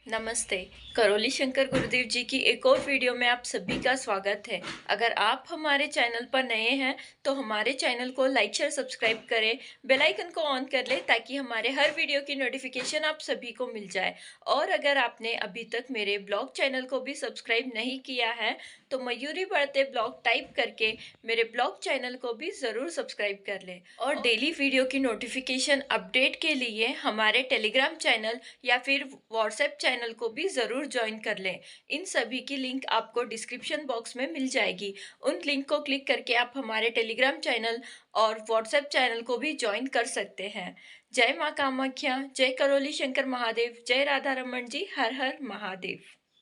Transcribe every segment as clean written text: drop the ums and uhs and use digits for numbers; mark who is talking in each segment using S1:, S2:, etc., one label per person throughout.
S1: नमस्ते। करौली शंकर गुरुदेव जी की एक और वीडियो में आप सभी का स्वागत है। अगर आप हमारे चैनल पर नए हैं तो हमारे चैनल को लाइक शेयर सब्सक्राइब करें, बेल आइकन को ऑन कर लें ताकि हमारे हर वीडियो की नोटिफिकेशन आप सभी को मिल जाए। और अगर आपने अभी तक मेरे ब्लॉग चैनल को भी सब्सक्राइब नहीं किया है तो मयूरी बढ़ते ब्लॉग टाइप करके मेरे ब्लॉग चैनल को भी ज़रूर सब्सक्राइब कर लें। और डेली वीडियो की नोटिफिकेशन अपडेट के लिए हमारे टेलीग्राम चैनल या फिर व्हाट्सएप चैनल को भी ज़रूर ज्वाइन कर लें। इन सभी की लिंक आपको डिस्क्रिप्शन बॉक्स में मिल जाएगी। उन लिंक को क्लिक करके आप हमारे टेलीग्राम चैनल और व्हाट्सएप चैनल को भी ज्वाइन कर सकते हैं। जय माँ कामाख्या, जय करौली शंकर महादेव, जय राधा रमन जी, हर हर महादेव।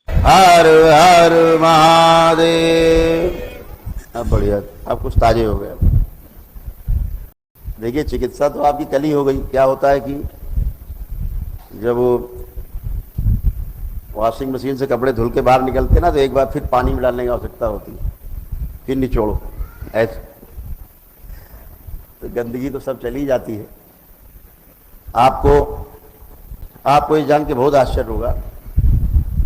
S2: हर हर महादेव। अब बढ़िया, अब कुछ ताजे हो गए। देखिए, चिकित्सा तो आपकी कल ही हो गई। क्या होता है कि जब वॉशिंग मशीन से कपड़े धुल के बाहर निकलते ना, तो एक बार फिर पानी में डालने की आवश्यकता होती है, फिर निचोड़ो ऐसे। तो गंदगी तो सब चली जाती है। आपको ये जान के बहुत आश्चर्य होगा,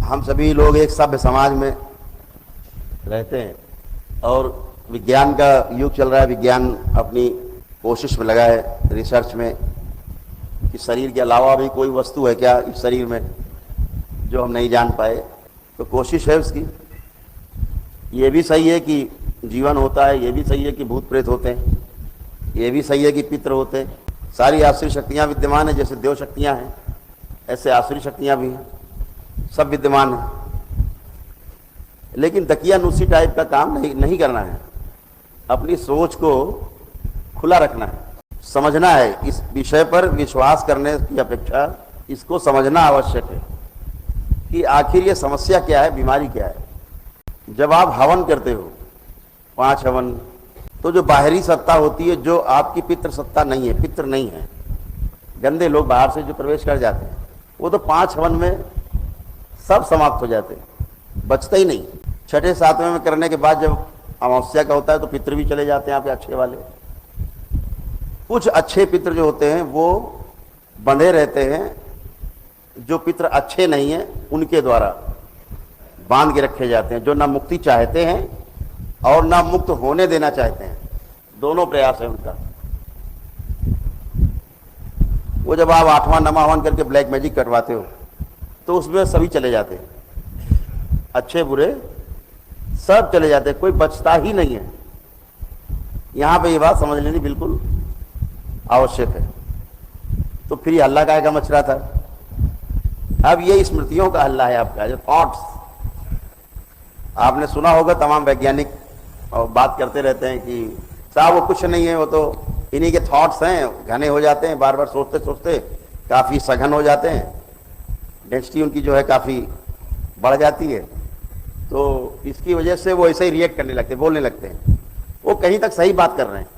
S2: हम सभी लोग एक सभ्य समाज में रहते हैं और विज्ञान का युग चल रहा है। विज्ञान अपनी कोशिश में लगा है, रिसर्च में, कि शरीर के अलावा भी कोई वस्तु है क्या इस शरीर में जो हम नहीं जान पाए। तो कोशिश है उसकी। ये भी सही है कि जीवन होता है, ये भी सही है कि भूत प्रेत होते हैं, ये भी सही है कि पितृ होते हैं। सारी आसुरी शक्तियाँ विद्यमान हैं। जैसे देव शक्तियाँ हैं ऐसे आसुरी शक्तियाँ भी हैं, सब विद्यमान है। लेकिन दकियानूसी टाइप का काम नहीं करना है। अपनी सोच को खुला रखना है, समझना है। इस विषय पर विश्वास करने की अपेक्षा इसको समझना आवश्यक है कि आखिर ये समस्या क्या है, बीमारी क्या है। जब आप हवन करते हो, 5 हवन, तो जो बाहरी सत्ता होती है, जो आपकी पितृ सत्ता नहीं है, पितृ नहीं है, गंदे लोग बाहर से जो प्रवेश कर जाते हैं, वो तो 5 हवन में सब समाप्त हो जाते हैं, बचता ही नहीं। 6ठे 7वें में करने के बाद जब अमावस्या का होता है तो पितृ भी चले जाते हैं यहाँ पे, अच्छे वाले। कुछ अच्छे पितृ जो होते हैं वो बंधे रहते हैं, जो पितृ अच्छे नहीं हैं उनके द्वारा बांध के रखे जाते हैं, जो ना मुक्ति चाहते हैं और ना मुक्त होने देना चाहते हैं। दोनों प्रयास है उनका। वो जब आप 8वां 9वां हवन करके ब्लैक मैजिक करवाते हो तो उसमें सभी चले जाते हैं, अच्छे बुरे सब चले जाते हैं, कोई बचता ही नहीं है। यहां पे ये बात समझ लेनी बिल्कुल आवश्यक है। तो फिर ये हल्ला काहे का मच रहा था? अब ये स्मृतियों का हल्ला है आपका, जो थॉट्स। आपने सुना होगा, तमाम वैज्ञानिक और बात करते रहते हैं कि साहब वो कुछ नहीं है, वो तो इन्हीं के थॉट्स हैं, घने हो जाते हैं, बार बार सोचते सोचते काफी सघन हो जाते हैं, डेंसिटी उनकी जो है काफी बढ़ जाती है। तो इसकी वजह से वो ऐसे ही रिएक्ट करने लगते, बोलने लगते हैं। वो कहीं तक सही बात कर रहे हैं,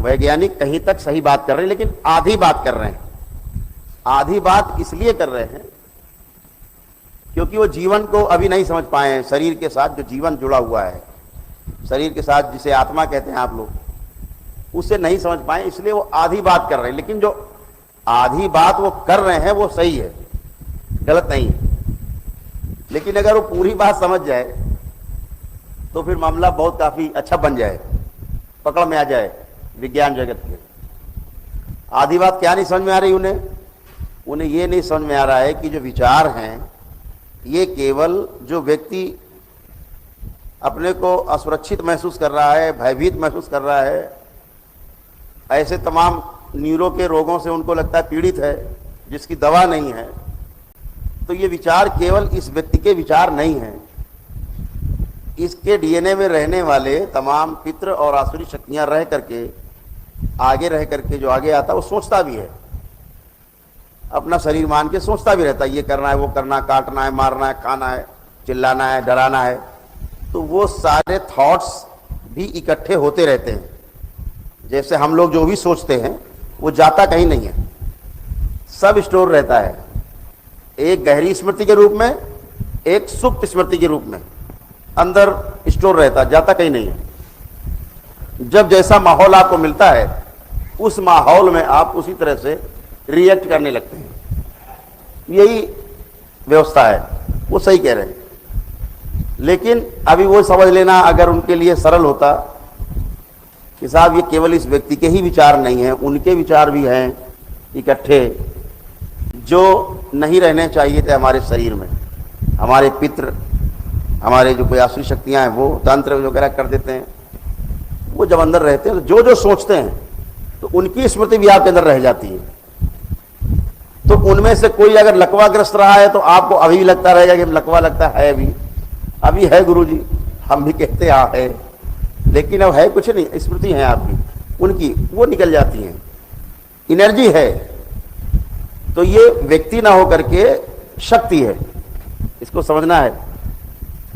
S2: वैज्ञानिक कहीं तक सही बात कर रहे हैं, लेकिन आधी बात कर रहे हैं। आधी बात इसलिए कर रहे हैं क्योंकि वो जीवन को अभी नहीं समझ पाए हैं। शरीर के साथ जो जीवन जुड़ा हुआ है, शरीर के साथ जिसे आत्मा कहते हैं आप लोग, उसे नहीं समझ पाए, इसलिए वो आधी बात कर रहे हैं। लेकिन जो आधी बात वो कर रहे हैं वो सही है, गलत नहीं है। लेकिन अगर वो पूरी बात समझ जाए तो फिर मामला बहुत काफी अच्छा बन जाए, पकड़ में आ जाए विज्ञान जगत के। आधी बात क्या नहीं समझ में आ रही उन्हें ये नहीं समझ में आ रहा है कि जो विचार हैं, ये केवल जो व्यक्ति अपने को असुरक्षित महसूस कर रहा है, भयभीत महसूस कर रहा है, ऐसे तमाम न्यूरो के रोगों से उनको लगता है पीड़ित है, जिसकी दवा नहीं है, तो ये विचार केवल इस व्यक्ति के विचार नहीं है। इसके डीएनए में रहने वाले तमाम पितृ और आसुरी शक्तियां रह करके, आगे रह करके जो आगे आता है वो सोचता भी है, अपना शरीर मान के सोचता भी रहता है, ये करना है, वो करना, काटना है, मारना है, खाना है, चिल्लाना है, डराना है। तो वो सारे थॉट्स भी इकट्ठे होते रहते हैं। जैसे हम लोग जो भी सोचते हैं वो जाता कहीं नहीं है, सब स्टोर रहता है, एक गहरी स्मृति के रूप में, एक सुप्त स्मृति के रूप में अंदर स्टोर रहता, जाता कहीं नहीं है। जब जैसा माहौल आपको मिलता है उस माहौल में आप उसी तरह से रिएक्ट करने लगते हैं। यही व्यवस्था है, वो सही कह रहे हैं। लेकिन अभी वो समझ लेना, अगर उनके लिए सरल होता कि साहब ये केवल इस व्यक्ति के ही विचार नहीं हैं, उनके विचार भी हैं इकट्ठे जो नहीं रहने चाहिए थे हमारे शरीर में। हमारे पितृ, हमारे जो कोई आसुरी शक्तियां हैं वो तंत्र वगैरह कर देते हैं, वो जब अंदर रहते हैं तो जो सोचते हैं तो उनकी स्मृति भी आपके अंदर रह जाती है। तो उनमें से कोई अगर लकवाग्रस्त रहा है तो आपको अभी भी लगता रहेगा कि लकवा लगता है, अभी है गुरुजी, हम भी कहते हाँ है, लेकिन अब है कुछ नहीं, स्मृति है आपकी, उनकी वो निकल जाती है, एनर्जी है। तो ये व्यक्ति ना हो करके शक्ति है, इसको समझना है।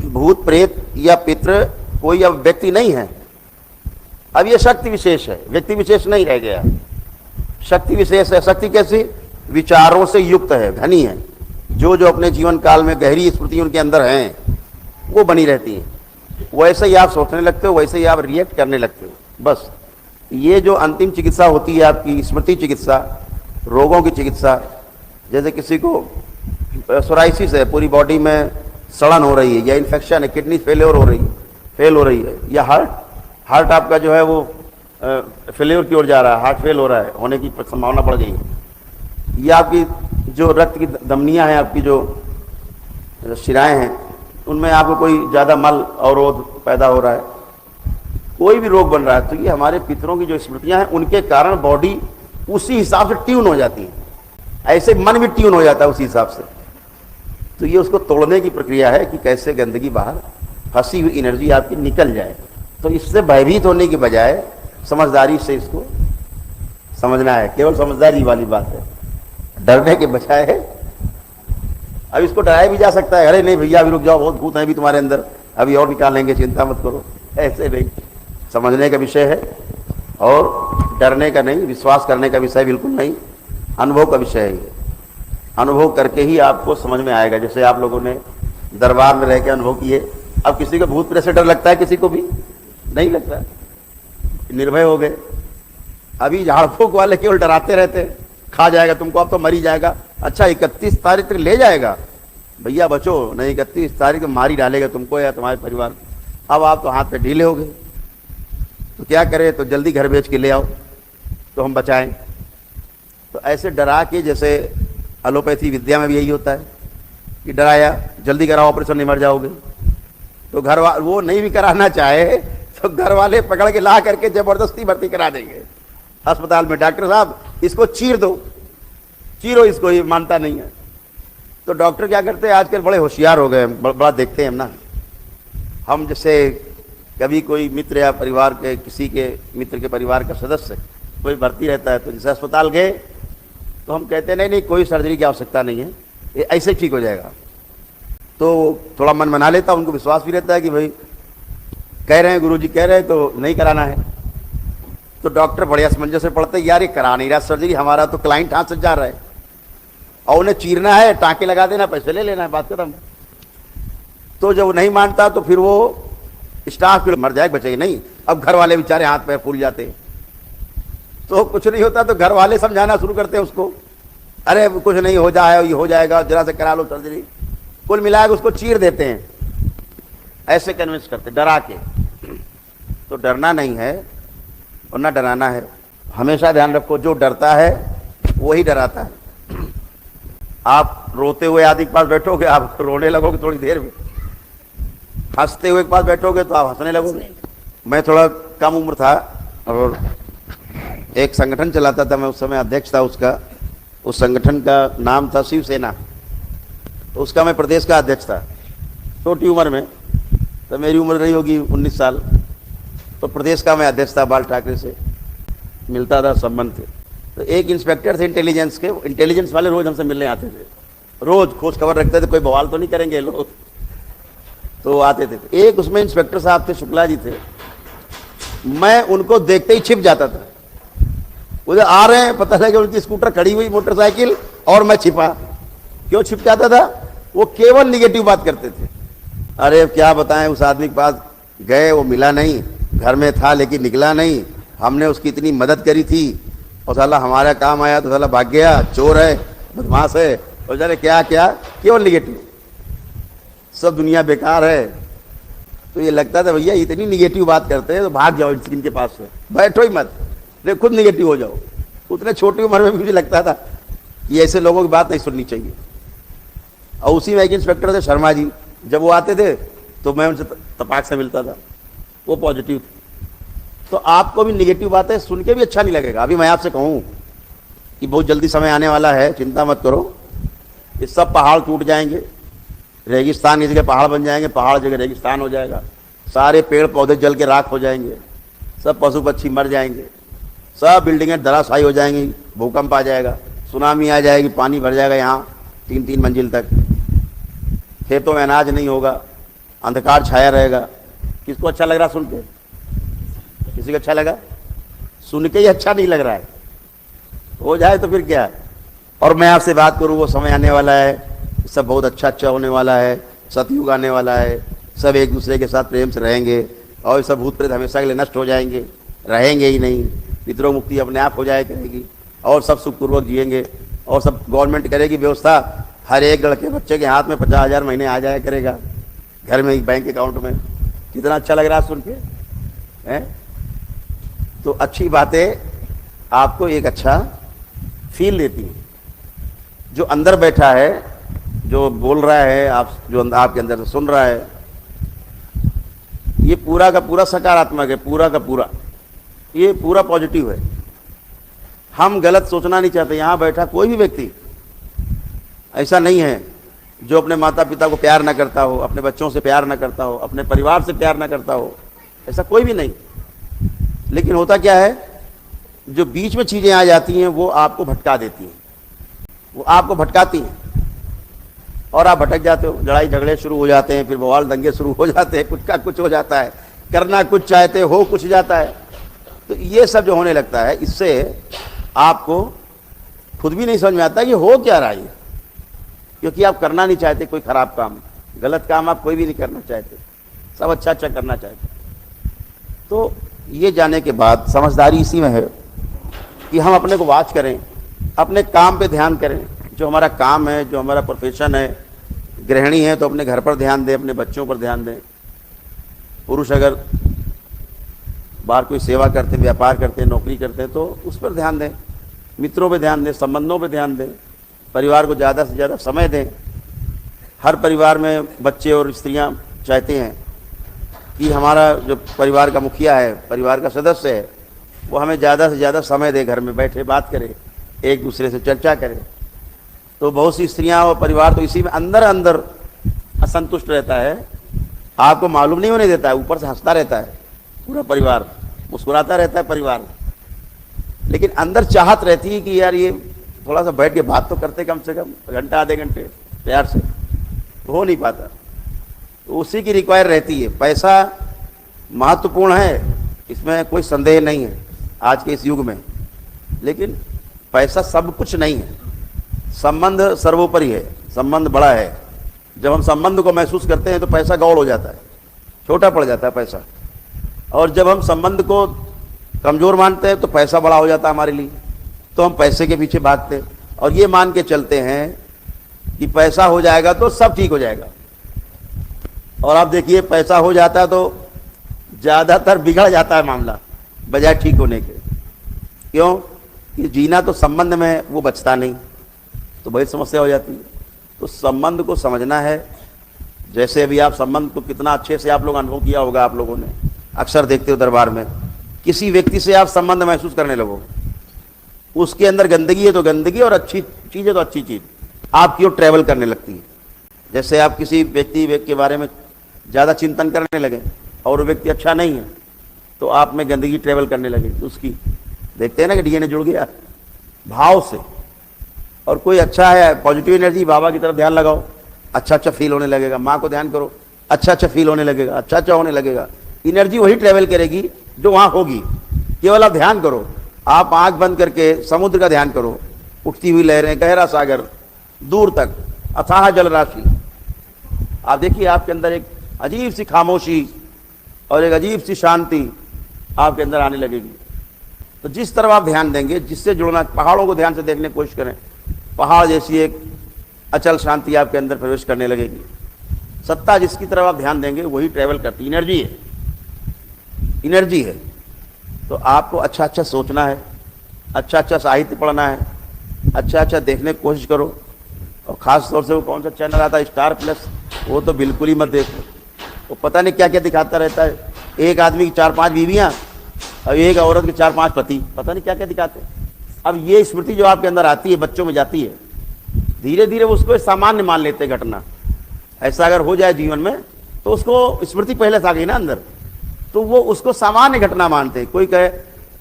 S2: भूत प्रेत या पितृ कोई अब व्यक्ति नहीं है, अब ये शक्ति विशेष है, व्यक्ति विशेष नहीं रह गया, शक्ति विशेष है। शक्ति कैसी? विचारों से युक्त है, घनी है, जो जो अपने जीवन काल में गहरी स्मृति उनके अंदर हैं वो बनी रहती है। वैसे ही आप सोचने लगते हो, वैसे ही आप रिएक्ट करने लगते हो। बस ये जो अंतिम चिकित्सा होती है आपकी स्मृति चिकित्सा, रोगों की चिकित्सा, जैसे किसी को सोराइसिस है, पूरी बॉडी में सड़न हो रही है, या इन्फेक्शन है, किडनी फेल हो रही है, या हार्ट आपका जो है वो फेलियर की ओर जा रहा है, हार्ट फेल हो रहा है, होने की संभावना बढ़ गई है, या आपकी जो रक्त की धमनियाँ हैं, आपकी जो शिराएं हैं, उनमें आपको कोई ज़्यादा मल अवरोध पैदा हो रहा है, कोई भी रोग बन रहा है, तो ये हमारे पितरों की जो स्मृतियां हैं उनके कारण बॉडी उसी हिसाब से ट्यून हो जाती है, ऐसे मन भी ट्यून हो जाता है उसी हिसाब से। तो ये उसको तोड़ने की प्रक्रिया है कि कैसे गंदगी बाहर, फंसी हुई एनर्जी आपकी निकल जाए। तो इससे भयभीत होने की बजाय समझदारी से इसको समझना है, केवल समझदारी वाली बात है, डरने के बजाय है। अब इसको डराया भी जा सकता है, अरे नहीं भैया अभी रुक जाओ, बहुत भूत है अभी तुम्हारे अंदर, अभी और निकालेंगे, चिंता मत करो, ऐसे नहीं। समझने का विषय है और डरने का नहीं, विश्वास करने का विषय बिल्कुल नहीं, अनुभव का विषय है ये। अनुभव करके ही आपको समझ में आएगा। जैसे आप लोगों ने दरबार में रह के अनुभव किए, अब किसी को भूत प्रेत से डर लगता है? किसी को भी नहीं लगता, निर्भय हो गए। अभी झाड़ फूक वाले केवल डराते रहते हैं, खा जाएगा तुमको, अब तो मर ही जाएगा, अच्छा 31 तारीख तक ले जाएगा, भैया बचो, नहीं 31 तारीख मार ही डालेगा तुमको या तुम्हारे परिवार। अब आप तो हाथ पे ढीले हो गए, तो क्या करें, तो जल्दी घर बेच के ले आओ तो हम बचाएं। तो ऐसे डरा के, जैसे एलोपैथी विद्या में भी यही होता है कि डराया, जल्दी कराओ ऑपरेशन, नहीं मर जाओगे। तो घर वाले वो नहीं भी कराना चाहे तो घर वाले पकड़ के ला करके जबरदस्ती भर्ती करा देंगे अस्पताल में। डॉक्टर साहब इसको चीर दो, चीरो इसको, ये मानता नहीं है। तो डॉक्टर क्या करते हैं आजकल, बड़े होशियार हो गए, बड़ा देखते हैं हम ना। हम जैसे कभी कोई मित्र या परिवार के, किसी के मित्र के परिवार का सदस्य कोई भर्ती रहता है, तो जैसे अस्पताल गए तो हम कहते हैं नहीं नहीं कोई सर्जरी की आवश्यकता नहीं है, ये ऐसे ठीक हो जाएगा। तो थोड़ा मन बना लेता, उनको विश्वास भी रहता है कि भाई कह रहे हैं, गुरुजी कह रहे हैं तो नहीं कराना है। तो डॉक्टर बड़े असमंजस से पड़ते, यार ये करा नहीं रहा सर्जरी, हमारा तो क्लाइंट हाथ से जा रहा है, और उन्हें चीरना है, टाँके लगा देना, पैसे ले लेना है, बात खत्म। तो जब वो नहीं मानता तो फिर वो स्टाफ के मर जाए, बचेगी नहीं। अब घर वाले बेचारे हाथ पैर फूल जाते, तो कुछ नहीं होता तो घर वाले समझाना शुरू करते हैं उसको, अरे कुछ नहीं हो जाए, ये हो जाएगा, जरा से करा लो सर्जरी। कुल मिलाकर उसको चीर देते हैं, ऐसे कन्विंस करते डरा के। तो डरना नहीं है और ना डराना है। हमेशा ध्यान रखो, जो डरता है वही डराता है। आप रोते हुए आदि के पास बैठोगे, आप रोने लगोगे थोड़ी देर में, हंसते हुए के पास बैठोगे तो आप हंसने लगोगे। मैं थोड़ा कम उम्र था और एक संगठन चलाता था, मैं उस समय अध्यक्ष था उसका। उस संगठन का नाम था शिवसेना, तो उसका मैं प्रदेश का अध्यक्ष था। छोटी उम्र में, तो मेरी उम्र रही होगी 19 साल, तो प्रदेश का मैं अध्यक्ष था। बाल ठाकरे से मिलता था, संबंध थे। तो एक इंस्पेक्टर थे इंटेलिजेंस के, इंटेलिजेंस वाले रोज हमसे मिलने आते थे, रोज खोज खबर रखते थे, कोई बवाल तो नहीं करेंगे लोग, तो आते थे। एक उसमें इंस्पेक्टर साहब थे, शुक्ला जी थे, मैं उनको देखते ही छिप जाता था। उधर आ रहे हैं, पता लगे उनकी स्कूटर खड़ी हुई, मोटरसाइकिल, और मैं छिपा। क्यों छिप जाता था? वो केवल निगेटिव बात करते थे। अरे क्या बताएं, उस आदमी के पास गए, वो मिला नहीं, घर में था लेकिन निकला नहीं, हमने उसकी इतनी मदद करी थी और साला हमारा काम आया तो साला भाग गया, चोर है, बदमाश है, और जाने क्या क्या, केवल निगेटिव, सब दुनिया बेकार है। तो ये लगता था भैया इतनी निगेटिव बात करते हैं तो भाग जाओ इनके पास से, बैठो ही मत, नहीं खुद निगेटिव हो जाओ। उतने छोटी उम्र में मुझे लगता था कि ऐसे लोगों की बात नहीं सुननी चाहिए। और उसी में एक इंस्पेक्टर थे शर्मा जी, जब वो आते थे तो मैं उनसे तपाक से मिलता था, वो पॉजिटिव थे। तो आपको भी निगेटिव बातें सुन के भी अच्छा नहीं लगेगा। अभी मैं आपसे कहूँ कि बहुत जल्दी समय आने वाला है, चिंता मत करो, ये सब पहाड़ टूट जाएंगे, रेगिस्तान की जगह पहाड़ बन जाएंगे, पहाड़ जगह रेगिस्तान हो जाएगा, सारे पेड़ पौधे जल के राख हो जाएंगे, सब पशु पक्षी मर जाएंगे, सब बिल्डिंगें धराशायी हो जाएंगी, भूकंप आ जाएगा, सुनामी आ जाएगी, पानी भर जाएगा यहाँ 3-3 मंजिल तक, खेतों में अनाज नहीं होगा, अंधकार छाया रहेगा। किसको अच्छा लग रहा सुन के? किसी को अच्छा लगा? सुन के ही अच्छा नहीं लग रहा है, हो जाए तो फिर क्या है। और मैं आपसे बात करूँ, वो समय आने वाला है, सब बहुत अच्छा होने वाला है, सतयुग आने वाला है, सब एक दूसरे के साथ प्रेम से रहेंगे और सब भूत प्रेत हमेशा के लिए नष्ट हो जाएंगे, रहेंगे ही नहीं, पितरों मुक्ति अपने आप हो जाए करेगी और सब सुखपूर्वक जिएंगे। और सब गवर्नमेंट करेगी व्यवस्था, हर एक लड़के बच्चे के हाथ में 50,000 महीने आ जाया करेगा घर में, बैंक अकाउंट में। कितना अच्छा लग रहा है सुन के, हैं? तो अच्छी बातें आपको एक अच्छा फील देती है। जो अंदर बैठा है, जो बोल रहा है, आप जो आपके अंदर से सुन रहा है, ये पूरा का पूरा सकारात्मक है, पूरा का पूरा, ये पूरा पॉजिटिव है। हम गलत सोचना नहीं चाहते। यहाँ बैठा कोई भी व्यक्ति ऐसा नहीं है जो अपने माता पिता को प्यार ना करता हो, अपने बच्चों से प्यार ना करता हो, अपने परिवार से प्यार ना करता हो, ऐसा कोई भी नहीं। लेकिन होता क्या है, जो बीच में चीजें आ जाती हैं वो आपको भटका देती हैं, वो आपको भटकाती हैं और आप भटक जाते हो, लड़ाई झगड़े शुरू हो जाते हैं, फिर बवाल दंगे शुरू हो जाते हैं, कुछ का कुछ हो जाता है, करना कुछ चाहते हो कुछ जाता है। तो ये सब जो होने लगता है, इससे आपको खुद भी नहीं समझ में आता कि हो क्या रहा है, क्योंकि आप करना नहीं चाहते कोई खराब काम, गलत काम आप कोई भी नहीं करना चाहते, सब अच्छा अच्छा करना चाहते। तो ये जाने के बाद समझदारी इसी में है कि हम अपने को वॉच करें, अपने काम पे ध्यान करें। जो हमारा काम है, जो हमारा प्रोफेशन है, गृहिणी है तो अपने घर पर ध्यान दें, अपने बच्चों पर ध्यान दें। पुरुष अगर बाहर कोई सेवा करते हैं, व्यापार करते हैं, नौकरी करते हैं तो उस पर ध्यान दें, मित्रों पे ध्यान दें, संबंधों पे ध्यान दें, परिवार को ज़्यादा से ज़्यादा समय दें। हर परिवार में बच्चे और स्त्रियां चाहते हैं कि हमारा जो परिवार का मुखिया है, परिवार का सदस्य है, वो हमें ज़्यादा से ज़्यादा समय दे, घर में बैठे बात करे, एक दूसरे से चर्चा करें। तो बहुत सी स्त्रियां और परिवार तो इसी में अंदर अंदर असंतुष्ट रहता है, आपको मालूम नहीं होने देता है, ऊपर से हंसता रहता है पूरा परिवार, मुस्कुराता रहता है परिवार, लेकिन अंदर चाहत रहती है कि यार ये थोड़ा सा बैठ के बात तो करते, कम से कम घंटा आधे घंटे प्यार से, तो हो नहीं पाता। तो उसी की रिक्वायर रहती है। पैसा महत्वपूर्ण है, इसमें कोई संदेह नहीं है आज के इस युग में, लेकिन पैसा सब कुछ नहीं है। संबंध सर्वोपरि है, संबंध बड़ा है। जब हम संबंध को महसूस करते हैं तो पैसा गौड़ हो जाता है, छोटा पड़ जाता है पैसा। और जब हम संबंध को कमजोर मानते हैं तो पैसा बड़ा हो जाता है हमारे लिए, तो हम पैसे के पीछे भागते हैं और ये मान के चलते हैं कि पैसा हो जाएगा तो सब ठीक हो जाएगा। और आप देखिए पैसा हो जाता है तो ज़्यादातर बिगड़ जाता है मामला बजाय ठीक होने के। क्यों? कि जीना तो संबंध में वो बचता नहीं, तो बड़ी समस्या हो जाती है। तो संबंध को समझना है। जैसे अभी आप संबंध को कितना अच्छे से आप लोग अनुभव किया होगा, आप लोगों ने अक्सर देखते हो दरबार में, किसी व्यक्ति से आप संबंध महसूस करने लगो, उसके अंदर गंदगी है तो गंदगी और अच्छी चीज़ है तो अच्छी चीज़ आपकी ओर ट्रैवल करने लगती है। जैसे आप किसी व्यक्ति के बारे में ज़्यादा चिंतन करने लगे और वो व्यक्ति अच्छा नहीं है तो आप में गंदगी ट्रैवल करने लगे उसकी। देखते हैं ना कि डीएनए जुड़ गया भाव से। और कोई अच्छा है, पॉजिटिव एनर्जी, बाबा की तरफ ध्यान लगाओ, अच्छा अच्छा फील होने लगेगा। माँ को ध्यान करो, अच्छा अच्छा फील होने लगेगा, अच्छा अच्छा होने लगेगा। एनर्जी वही ट्रैवल करेगी जो वहाँ होगी। केवल आप ध्यान करो, आप आंख बंद करके समुद्र का ध्यान करो, उठती हुई लहरें, गहरा सागर, दूर तक अथाह जल राशि। आप देखिए आपके अंदर एक अजीब सी खामोशी और एक अजीब सी शांति आपके अंदर आने लगेगी। तो जिस तरफ आप ध्यान देंगे, जिससे जुड़ना, पहाड़ों को ध्यान से देखने की कोशिश करें। पहाड़ जैसी एक अचल शांति आपके अंदर प्रवेश करने लगेगी। सत्ता जिसकी तरफ आप ध्यान देंगे वही ट्रैवल करती, एनर्जी है, एनर्जी है। तो आपको अच्छा अच्छा सोचना है, अच्छा अच्छा साहित्य पढ़ना है, अच्छा अच्छा देखने की कोशिश करो। और ख़ास तौर से वो कौन सा चैनल आता है स्टार प्लस, वो तो बिल्कुल ही मत देखो। वो पता नहीं क्या क्या दिखाता रहता है, एक आदमी की 4-5 बीवियाँ और एक औरत के 4-5 पति, पता नहीं क्या क्या दिखाते हैं। अब ये स्मृति जो आपके अंदर आती है, बच्चों में जाती है, धीरे धीरे उसको सामान्य मान लेते हैं घटना। ऐसा अगर हो जाए जीवन में तो उसको स्मृति पहले से आ गई ना अंदर, तो वो उसको सामान्य घटना मानते हैं। कोई कहे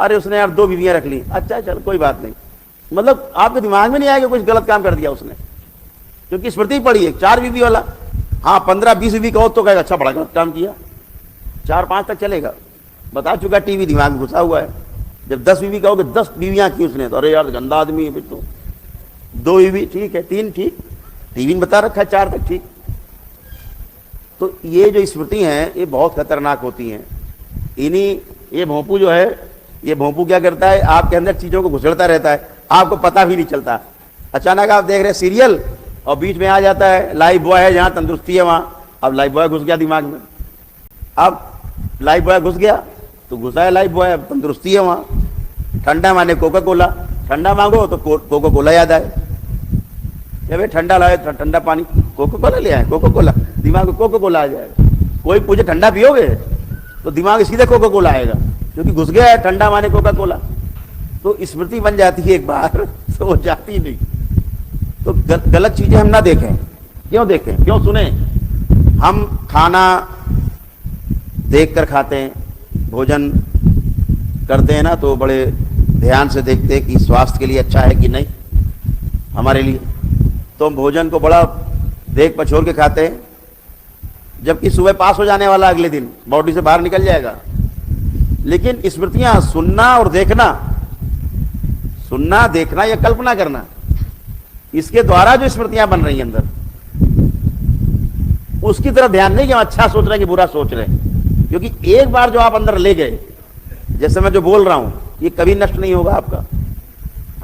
S2: अरे उसने यार 2 बीवियाँ रख ली, अच्छा चल कोई बात नहीं, मतलब आपके दिमाग में नहीं आएगा कुछ गलत काम कर दिया उसने, क्योंकि स्मृति पड़ी है। 4 बीवी वाला, हाँ 15-20 बीवी कहो तो कहेगा अच्छा बड़ा गलत काम किया, 4-5 तक चलेगा, बता चुका, टीवी दिमाग में घुसा हुआ है। जब 10 बीवी कहोगे 10 बीवियाँ की उसने, तो अरे यार गंदा आदमी है बिल्कुल। 2 बीवी ठीक है, 3 ठीक, टीवी में बता रखा है 4 तक ठीक। तो ये जो स्मृति हैं ये बहुत खतरनाक होती हैं। ये भोंपू जो है, ये भोंपू क्या करता है, आपके अंदर चीज़ों को घुसड़ता रहता है, आपको पता भी नहीं चलता। अचानक आप देख रहे हैं सीरियल और बीच में आ जाता है लाइफ बॉय है, जहाँ तंदुरुस्ती है वहाँ, अब लाइफ बॉय घुस गया दिमाग में। अब लाइफ बॉय घुस गया तो घुसा है लाइफ बॉय, अब तंदुरुस्ती है वहाँ। ठंडा माने कोका कोला, ठंडा मांगो तो कोका कोला याद आए, भाई ठंडा लाए ठंडा पानी, कोका कोला ले आए, कोका कोला, दिमाग में कोका कोला आ जाएगा। कोई पूछे ठंडा पियोगे तो दिमाग सीधे कोका कोला आएगा, क्योंकि घुस गया है ठंडा माने कोका कोला। तो स्मृति बन जाती है एक बार तो वो जाती नहीं। तो गलत चीजें हम ना देखें, क्यों देखें, क्यों सुने। हम खाना देख कर खाते हैं, भोजन करते हैं ना, तो बड़े ध्यान से देखते हैं कि स्वास्थ्य के लिए अच्छा है कि नहीं हमारे लिए। तो हम भोजन को बड़ा देख पछोर के खाते हैं, जबकि सुबह पास हो जाने वाला अगले दिन बॉडी से बाहर निकल जाएगा। लेकिन स्मृतियां सुनना और देखना, सुनना देखना या कल्पना करना, इसके द्वारा जो स्मृतियां बन रही हैं अंदर, उसकी तरफ ध्यान नहीं कि हम अच्छा सोच रहे हैं कि बुरा सोच रहे हैं। क्योंकि एक बार जो आप अंदर ले गए, जैसे मैं जो बोल रहा हूं, ये कभी नष्ट नहीं होगा आपका,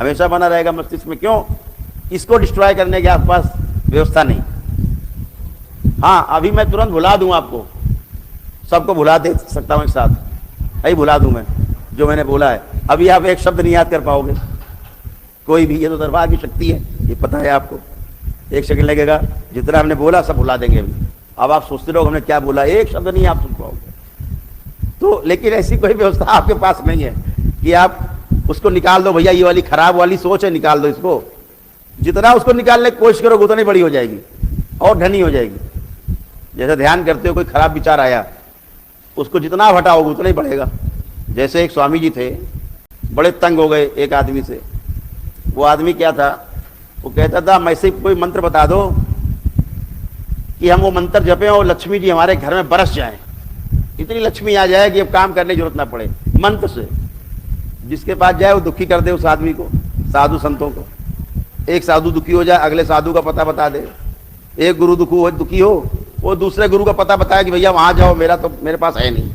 S2: हमेशा बना रहेगा मस्तिष्क में। क्यों, इसको डिस्ट्रॉय करने के आसपास व्यवस्था नहीं। हाँ अभी मैं तुरंत भुला दूं आपको, सबको भुला दे सकता हूं एक साथ, यही भुला दूं मैं जो मैंने बोला है। अभी आप एक शब्द नहीं याद कर पाओगे कोई भी, ये तो दरबार की शक्ति है, ये पता है आपको। 1 सेकंड लगेगा, जितना हमने बोला सब भुला देंगे अभी। अब आप सोचते रहो हमने क्या बोला, एक शब्द नहीं आप सुन पाओगे। तो लेकिन ऐसी कोई व्यवस्था आपके पास नहीं है कि आप उसको निकाल दो, भैया ये वाली खराब वाली सोच है निकाल दो इसको। जितना उसको निकालने की कोशिश करोगे उतनी बड़ी हो जाएगी और घनी हो जाएगी। जैसे ध्यान करते हो कोई खराब विचार आया, उसको जितना आप हटाओगे उतना ही बढ़ेगा। जैसे एक स्वामी जी थे, बड़े तंग हो गए एक आदमी से। वो आदमी क्या था, वो कहता था मैं से कोई मंत्र बता दो कि हम वो मंत्र जपें और लक्ष्मी जी हमारे घर में बरस जाएं, इतनी लक्ष्मी आ जाए कि अब काम करने की जरूरत ना पड़े। मंत्र से जिसके पास जाए वो दुखी कर दे उस आदमी को, साधु संतों को। एक साधु दुखी हो जाए, अगले साधु का पता बता दे। एक गुरु दुखी हो, वो दूसरे गुरु का पता बताए कि भैया वहां जाओ, मेरा तो मेरे पास है नहीं,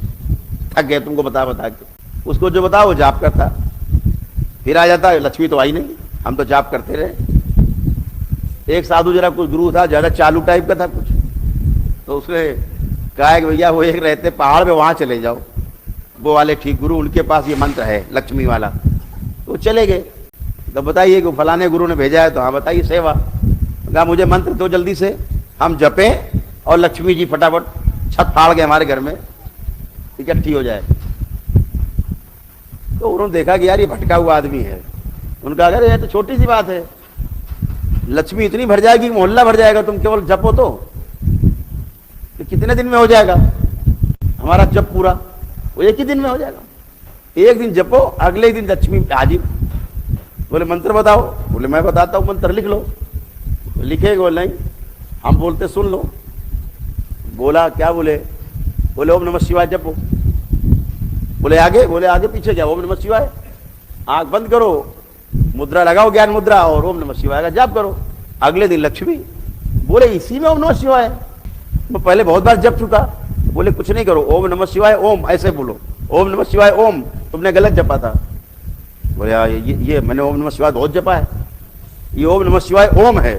S2: थक गए तुमको बता बता के। उसको जो बताओ वो जाप करता, फिर आ जाता है लक्ष्मी तो आई नहीं, हम तो जाप करते रहे। एक साधु जरा कुछ गुरु था, ज्यादा चालू टाइप का था कुछ, तो उसने कहा कि भैया वो एक रहते पहाड़ पे, वहां चले जाओ, वो वाले ठीक गुरु, उनके पास ये मंत्र है लक्ष्मी वाला। तो चले गए, तो बताइए कि फलाने गुरु ने भेजा है, तो हाँ बताइए सेवा। कहा मुझे मंत्र दो जल्दी से, हम जपें और लक्ष्मी जी फटाफट छत फाड़ के हमारे घर में इकट्ठी हो जाए। तो उन्होंने देखा कि यार ये भटका हुआ आदमी है। उनका अगर ये तो छोटी सी बात है, लक्ष्मी इतनी भर जाएगी, मोहल्ला भर जाएगा, तुम केवल जपो तो कितने दिन में हो जाएगा हमारा जप पूरा? वो एक ही दिन में हो जाएगा। एक दिन जपो, अगले दिन लक्ष्मी हाजिर। बोले मंत्र बताओ, बोले मैं बताता हूँ, मंत्र लिख लो। लिखे? बोले नहीं, हम बोलते सुन लो। बोला क्या? बोले ओम नमः शिवाय जपो। बोले आगे? बोले आगे पीछे क्या? ओम नमः शिवाय, आंख बंद करो, मुद्रा लगाओ, ज्ञान मुद्रा, और ओम नमः शिवाय का जाप करो। अगले दिन लक्ष्मी। बोले इसी में ओम नमः शिवाय? मैं पहले बहुत बार जप चुका। बोले कुछ नहीं करो, ओम नमः शिवाय ओम ऐसे बोलो, ओम नमः शिवाय ओम, तुमने गलत जपा था। बोले ये मैंने ओम नमः शिवाय बहुत जपा है, ये ओम नमः शिवाय ओम है।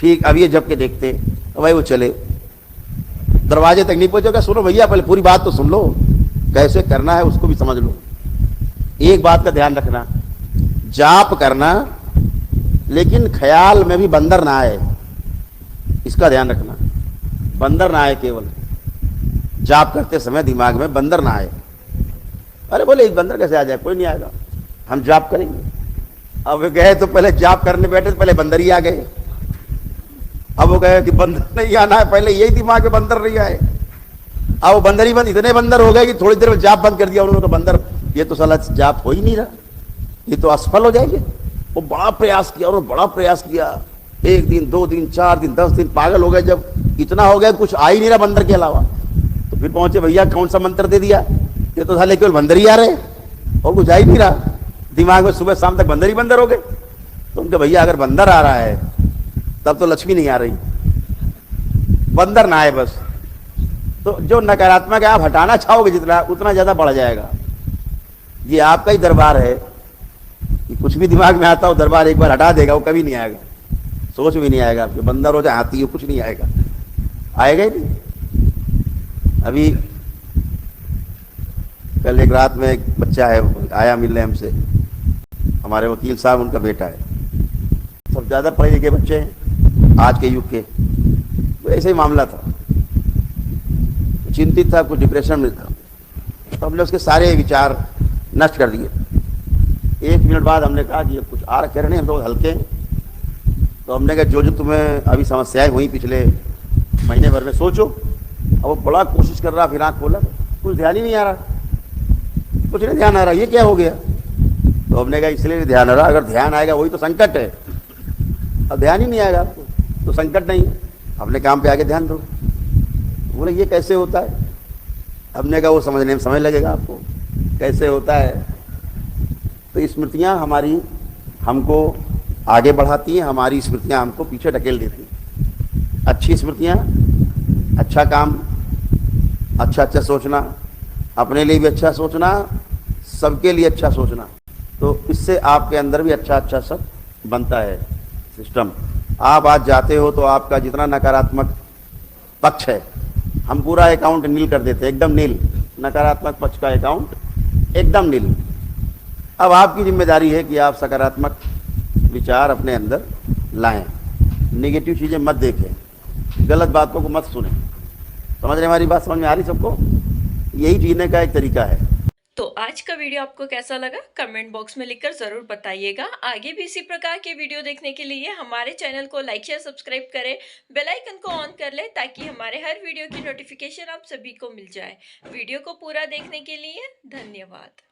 S2: ठीक अब ये जब के देखते तो भाई वो चले, दरवाजे तक नहीं पहुंचेगा। सुनो भैया, पहले पूरी बात तो सुन लो, कैसे करना है उसको भी समझ लो। एक बात का ध्यान रखना, जाप करना लेकिन ख्याल में भी बंदर ना आए, इसका ध्यान रखना। बंदर ना आए, केवल जाप करते समय दिमाग में बंदर ना आए। अरे बोले इस बंदर कैसे आ जाए, कोई नहीं आएगा, हम जाप करेंगे। अब वे गए तो पहले जाप करने बैठे तो पहले बंदर ही आ गए। अब वो कहे कि बंदर नहीं आना है, पहले यही दिमाग में बंदर नहीं आए। अब वो बंदर ही बंद, इतने बंदर हो गए कि थोड़ी देर में जाप बंद कर दिया उन्होंने। तो बंदर, ये तो साला जाप हो ही नहीं रहा, ये तो असफल हो जाएंगे। वो बड़ा प्रयास किया, उन्होंने बड़ा प्रयास किया, 1 दिन 2 दिन 4 दिन 10 दिन, पागल हो गए। जब इतना हो गया कुछ आ ही नहीं रहा बंदर के अलावा, तो फिर पहुंचे, भैया कौन सा मंत्र दे दिया, ये तो साले केवल बंदर ही आ रहे और कुछ आ ही नहीं रहा दिमाग में। सुबह शाम तक बंदर ही बंदर हो गए। तो उनके भैया अगर बंदर आ रहा है तब तो लक्ष्मी नहीं आ रही, बंदर ना आए बस। तो जो नकारात्मक है आप हटाना चाहोगे जितना, उतना ज्यादा बढ़ जाएगा। ये आपका ही दरबार है कि कुछ भी दिमाग में आता हो, दरबार एक बार हटा देगा, वो कभी नहीं आएगा, सोच भी नहीं आएगा। आपके बंदर हो चाहे हाथी हो, कुछ नहीं आएगा, आएगा ही नहीं। अभी कल एक रात में एक बच्चा है आया मिलने हमसे, हमारे वकील साहब, उनका बेटा है। सब ज्यादा पढ़े लिखे बच्चे हैं आज के युग के, तो ऐसे ही मामला था, चिंतित था, कुछ डिप्रेशन में था। तो हमने उसके सारे विचार नष्ट कर दिए। 1 मिनट बाद हमने कहा कि ये कुछ आ रहे, कह रहे हैं हम लोग हल्के हैं। तो हमने कहा जो जो तुम्हें अभी समस्याएं हुई पिछले महीने भर में सोचो। अब वो बड़ा कोशिश कर रहा, फिर आँख खोला, कुछ ध्यान ही नहीं आ रहा, कुछ नहीं ध्यान आ रहा, ये क्या हो गया। तो हमने कहा इसलिए नहीं ध्यान आ रहा, अगर ध्यान आएगा वही तो संकट है। अब ध्यान ही नहीं आएगा आपको तो संकट नहीं है, अपने काम पे आगे ध्यान दो। बोले ये कैसे होता है, हमने कहा वो समझने में समय लगेगा आपको कैसे होता है। तो स्मृतियां हमारी हमको आगे बढ़ाती हैं, हमारी स्मृतियां हमको पीछे ढकेल देती हैं। अच्छी स्मृतियां, अच्छा काम, अच्छा अच्छा सोचना, अपने लिए भी अच्छा सोचना, सबके लिए अच्छा सोचना, तो इससे आपके अंदर भी अच्छा अच्छा सब बनता है सिस्टम। आप आज जाते हो तो आपका जितना नकारात्मक पक्ष है हम पूरा अकाउंट नील कर देते हैं, एकदम नील, नकारात्मक पक्ष का अकाउंट एकदम नील। अब आपकी जिम्मेदारी है कि आप सकारात्मक विचार अपने अंदर लाएं, नेगेटिव चीजें मत देखें, गलत बातों को मत सुने। समझ रहे, हमारी बात समझ में आ रही सबको? यही जीने का एक तरीका है।
S1: तो आज का वीडियो आपको कैसा लगा कमेंट बॉक्स में लिखकर जरूर बताइएगा। आगे भी इसी प्रकार के वीडियो देखने के लिए हमारे चैनल को लाइक शेयर सब्सक्राइब करें, बेल आइकन को ऑन कर लें ताकि हमारे हर वीडियो की नोटिफिकेशन आप सभी को मिल जाए। वीडियो को पूरा देखने के लिए धन्यवाद।